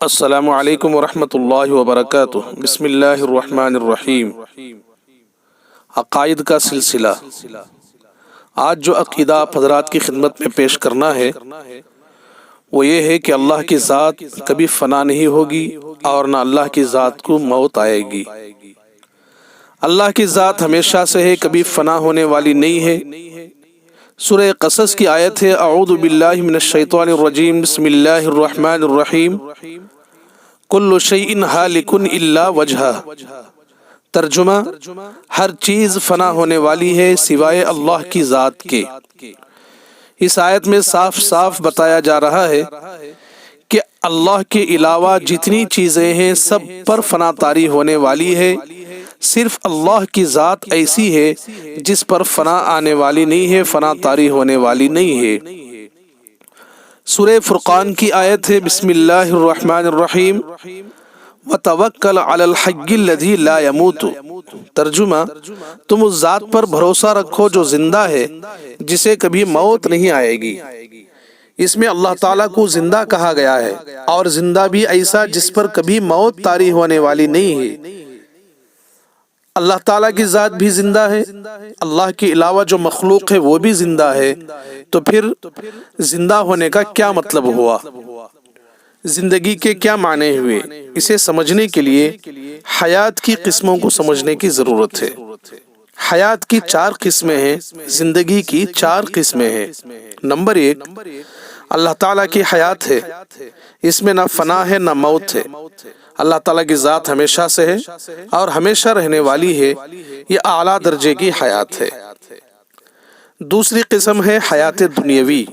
السلام علیکم ورحمۃ اللہ وبرکاتہ۔ بسم اللہ الرحمن الرحیم۔ عقائد کا سلسلہ۔ آج جو عقیدہ آپ حضرات کی خدمت میں پیش کرنا ہے وہ یہ ہے کہ اللہ کی ذات کبھی فنا نہیں ہوگی اور نہ اللہ کی ذات کو موت آئے گی۔ اللہ کی ذات ہمیشہ سے ہے، کبھی فنا ہونے والی نہیں ہے۔ سورہ قصص کی آیت ہے، اعوذ باللہ من الشیطان الرجیم، بسم اللہ الرحمن الرحیم، کل شیء ہالک الا وجہہ۔ ترجمہ: ہر چیز فنا ہونے والی ہے سوائے اللہ کی ذات کے۔ اس آیت میں صاف صاف بتایا جا رہا ہے کہ اللہ کے علاوہ جتنی چیزیں ہیں سب پر فنا طاری ہونے والی ہے، صرف اللہ کی ذات ایسی ہے جس پر فنا آنے والی نہیں ہے، فنا طاری ہونے والی نہیں ہے۔ سورہ فرقان کی آیت ہے، بسم اللہ الرحمن الرحیم، وَتَوَكَّلْ عَلَى الْحَيِّ الَّذِي لَا يَمُوتُ۔ ترجمہ: تم اس ذات پر بھروسہ رکھو جو زندہ ہے، جسے کبھی موت نہیں آئے گی۔ اس میں اللہ تعالیٰ کو زندہ کہا گیا ہے، اور زندہ بھی ایسا جس پر کبھی موت طاری ہونے والی نہیں ہے۔ اللہ تعالیٰ کی ذات بھی زندہ ہے، اللہ کے علاوہ جو مخلوق ہے وہ بھی زندہ ہے، تو پھر زندہ ہونے کا کیا مطلب ہوا؟ زندگی کے کیا معنی ہوئے؟ اسے سمجھنے کے لیے حیات کی قسموں کو سمجھنے کی ضرورت ہے۔ حیات کی 4 قسمیں ہیں، زندگی کی 4 قسمیں ہیں۔ نمبر 1، اللہ تعالیٰ کی حیات ہے، اس میں نہ فنا ہے نہ موت ہے۔ اللہ تعالیٰ کی ذات ہمیشہ سے ہے اور ہمیشہ رہنے والی ہے، یہ اعلیٰ درجے کی حیات ہے۔ دوسری قسم ہے حیات دنیاوی،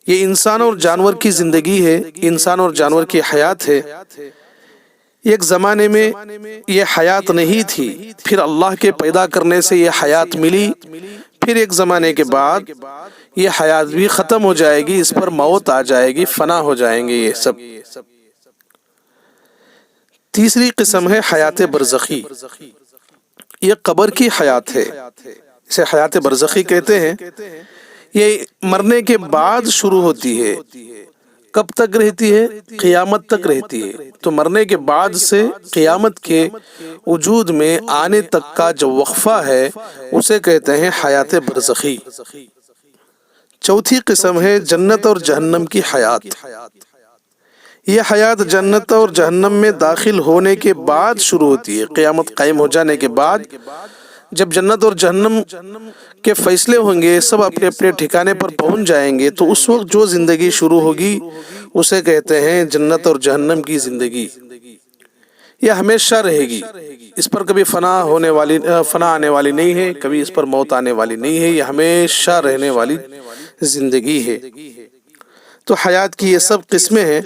یہ انسان اور جانور کی زندگی ہے، انسان اور جانور کی حیات ہے۔ ایک زمانے میں یہ حیات نہیں تھی، پھر اللہ کے پیدا کرنے سے یہ حیات ملی، پھر ایک زمانے کے بعد یہ حیات بھی ختم ہو جائے گی، اس پر موت آ جائے گی، فنا ہو جائیں گے یہ سب۔ تیسری قسم ہے حیات برزخی، یہ قبر کی حیات ہے، اسے حیات برزخی کہتے ہیں۔ یہ مرنے کے بعد شروع ہوتی ہے، کب تک رہتی ہے؟ قیامت تک رہتی ہے۔ تو مرنے کے بعد سے قیامت کے وجود میں آنے تک کا جو وقفہ ہے اسے کہتے ہیں حیات برزخی۔ چوتھی قسم ہے جنت اور جہنم کی حیات، یہ حیات جنت اور جہنم میں داخل ہونے کے بعد شروع ہوتی ہے۔ قیامت قائم ہو جانے کے بعد جب جنت اور جہنم کے فیصلے ہوں گے، سب اپنے اپنے ٹھکانے پر پہنچ جائیں گے، تو اس وقت جو زندگی شروع ہوگی اسے کہتے ہیں جنت اور جہنم کی زندگی۔ یہ ہمیشہ رہے گی، اس پر کبھی فنا آنے والی نہیں ہے، کبھی اس پر موت آنے والی نہیں ہے، یہ ہمیشہ رہنے والی زندگی ہے۔ تو حیات کی یہ سب قسمیں ہیں،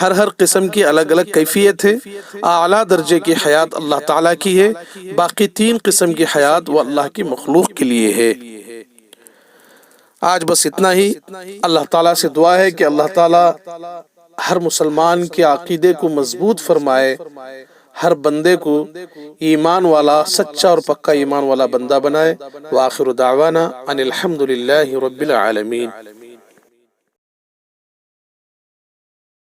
ہر قسم کی الگ الگ کیفیت ہے۔ اعلیٰ درجے کی حیات اللہ تعالیٰ کی ہے، باقی 3 قسم کی حیات وہ اللہ کی مخلوق کے لیے ہے۔ آج بس اتنا ہی۔ اللہ تعالیٰ سے دعا ہے کہ اللہ تعالیٰ ہر مسلمان کے عقیدے کو مضبوط فرمائے، ہر بندے کو ایمان والا، سچا اور پکا ایمان والا بندہ بنائے۔ وآخر دعوانا ان الحمد للہ رب العالمین۔